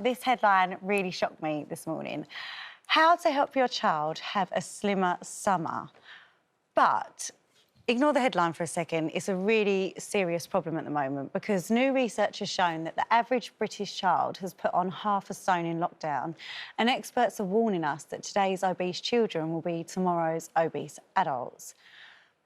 This headline really shocked me this morning. How to help your child have a slimmer summer. But ignore the headline for a second. It's a really serious problem at the moment because new research has shown that the average British child has put on half a stone in lockdown, and experts are warning us that today's obese children will be tomorrow's obese adults.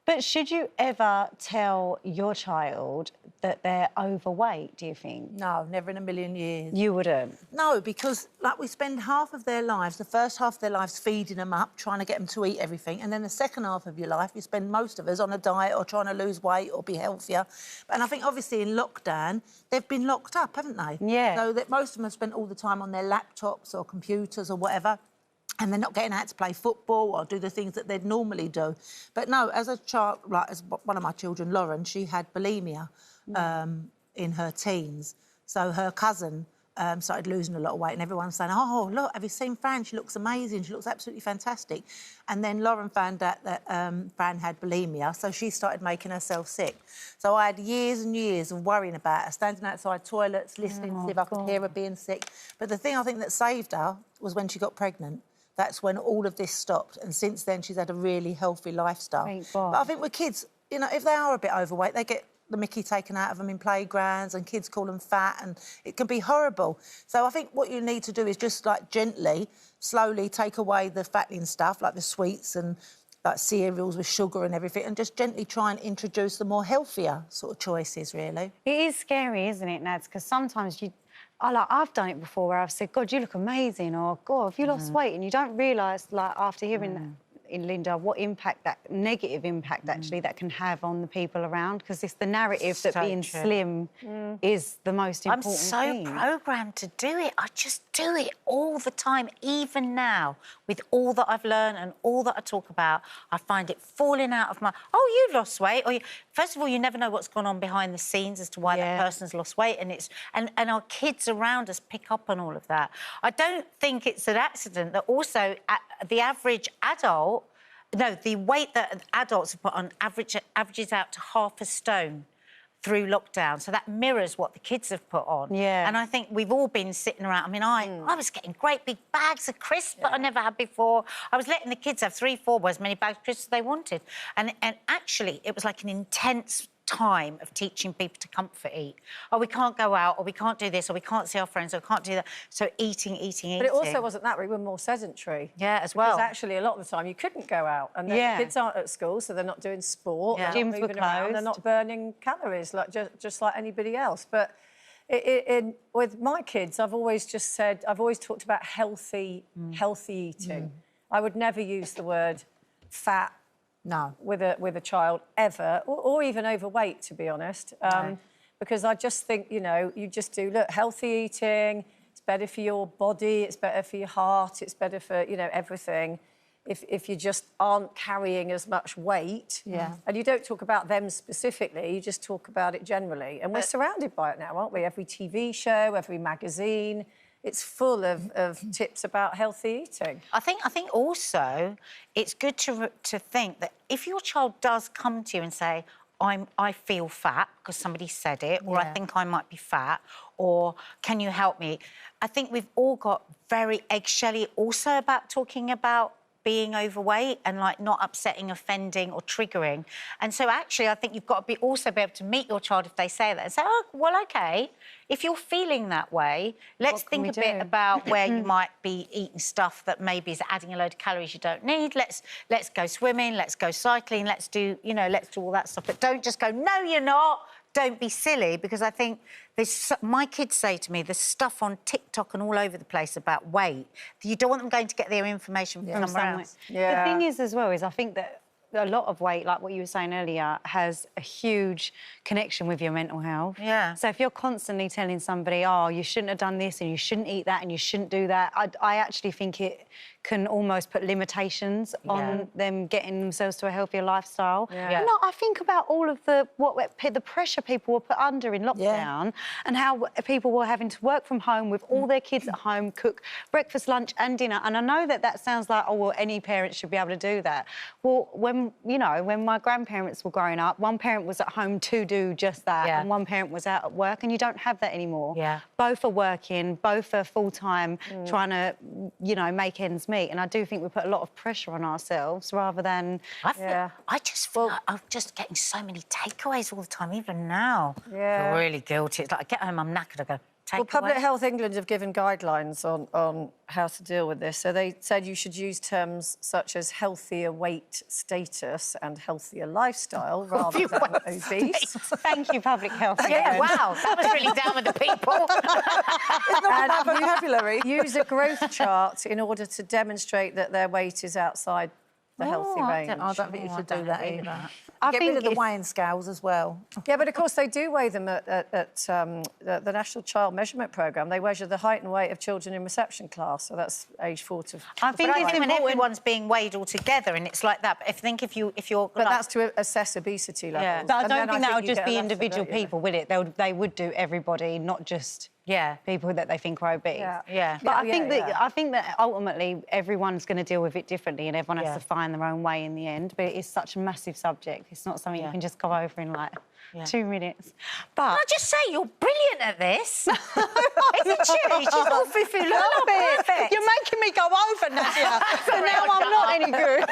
But should you ever tell your child that they're overweight, do you think? No, never in a million years. You wouldn't? No, because, like, we spend half of their lives, the first half of their lives, feeding them up, trying to get them to eat everything, and then the second half of your life, you spend most of us on a diet or trying to lose weight or be healthier. And I think, obviously, in lockdown, they've been locked up, haven't they? Yeah. So that most of them have spent all the time on their laptops or computers or whatever, and they're not getting out to play football or do the things that they'd normally do. But no, as a child, like as one of my children, Lauren, she had bulimia in her teens. So her cousin started losing a lot of weight, and everyone's saying, "Oh, look, have you seen Fran? She looks amazing. She looks absolutely fantastic." And then Lauren found out that Fran had bulimia, so she started making herself sick. So I had years and years of worrying about her, standing outside toilets, listening to see if I could hear her being sick. But the thing I think that saved her was when she got pregnant. That's when all of this stopped, and since then she's had a really healthy lifestyle. But I think with kids, you know, if they are a bit overweight, they get the mickey taken out of them in playgrounds and kids call them fat, and it can be horrible. So I think what you need to do is just, like, gently, slowly take away the fattening stuff, like the sweets and, like, cereals with sugar and everything, and just gently try and introduce the more healthier sort of choices, really. It is scary, isn't it, Nads? Because sometimes I've done it before where I've said, "God, you look amazing," or "God, have you lost weight?" And you don't realise, like, after hearing that in Linda, what impact, that negative impact, actually, that can have on the people around, because it's the narrative that being slim is the most important thing. I'm so programmed to do it. I just do it all the time, even now, with all that I've learned and all that I talk about. I find it falling out of my... Oh, you've lost weight. Or first of all, you never know what's gone on behind the scenes as to why that person's lost weight, and our kids around us pick up on all of that. I don't think it's an accident that also the average adult... No, the weight that adults have put on averages out to half a stone through lockdown. So that mirrors what the kids have put on. Yeah. And I think we've all been sitting around... I mean, I was getting great big bags of crisps that I never had before. I was letting the kids have 3, 4, as many bags of crisps as they wanted. And actually, it was like an intense time of teaching people to comfort eat. Oh, we can't go out, or we can't do this, or we can't see our friends, or we can't do that. So eating. But it also wasn't that. We were more sedentary. Yeah, as well. Because actually, a lot of the time, you couldn't go out. And the kids aren't at school, so they're not doing sport. Yeah. They're not Gyms were moving around, closed. they're not burning calories, like just like anybody else. But with my kids, I've always talked about healthy eating. I would never use the word fat with a child ever, or even overweight, to be honest, because I just think, you know, you just do, look, healthy eating, it's better for your body, it's better for your heart, it's better for, you know, everything. If you just aren't carrying as much weight, and you don't talk about them specifically, you just talk about it generally. And we're surrounded by it now, aren't we? Every TV show, every magazine, it's full of tips about healthy eating. I think also it's good to think that if your child does come to you and say, I feel fat because somebody said it, or I think I might be fat, or can you help me? I think we've all got very eggshelly also about talking about being overweight and, like, not upsetting, offending or triggering. And so actually I think you've got to also be able to meet your child if they say that and say, oh, well, OK, if you're feeling that way, let's think a bit about where you might be eating stuff that maybe is adding a load of calories you don't need. Let's go swimming, let's go cycling, let's do all that stuff. But don't just go, no, you're not. Don't be silly, because I think my kids say to me, there's stuff on TikTok and all over the place about weight. You don't want them going to get their information from somewhere else. The thing is, as well, is I think that a lot of weight, like what you were saying earlier, has a huge connection with your mental health. Yeah. So if you're constantly telling somebody, oh, you shouldn't have done this and you shouldn't eat that and you shouldn't do that, I actually think it can almost put limitations on them getting themselves to a healthier lifestyle. Yeah. And I think about all of the pressure people were put under in lockdown and how people were having to work from home with all their kids at home, cook breakfast, lunch and dinner. And I know that sounds like, oh, well, any parent should be able to do that. Well, when my grandparents were growing up, one parent was at home to do just that and one parent was out at work, and you don't have that anymore. Yeah. Both are working, both are full-time, trying to, make ends meet. And I do think we put a lot of pressure on ourselves rather than... I just feel like I'm just getting so many takeaways all the time, even now. Yeah. I feel really guilty. It's like I get home, I'm knackered, I go, takeaway. Well, Public Health England have given guidelines on how to deal with this. So they said you should use terms such as healthier weight status and healthier lifestyle rather than obese. Thank you, Public Health. Yeah, wow, that was really down with the people. It's not my vocabulary. Use a growth chart in order to demonstrate that their weight is outside the healthy range. I don't think you should do that either. I Get think rid of the weighing scales as well. Yeah, but of course they do weigh them at the National Child Measurement Programme. They measure the height and weight of children in reception class, so that's age 4 to... I think it's when important... everyone's being weighed all together and it's like that. But if you're... But that's to assess obesity levels. Yeah, but I don't think that would just be you get individual enough to people, will it? They would do everybody, not just people that they think are obese. Yeah. But I think that ultimately everyone's going to deal with it differently, and everyone has to find their own way in the end. But it is such a massive subject. It's not something you can just go over in like 2 minutes. But Can I just say you're brilliant at this? Isn't she? She's all foo-foo. Perfect. You're making me go over, Nadia. So now I'm not any good.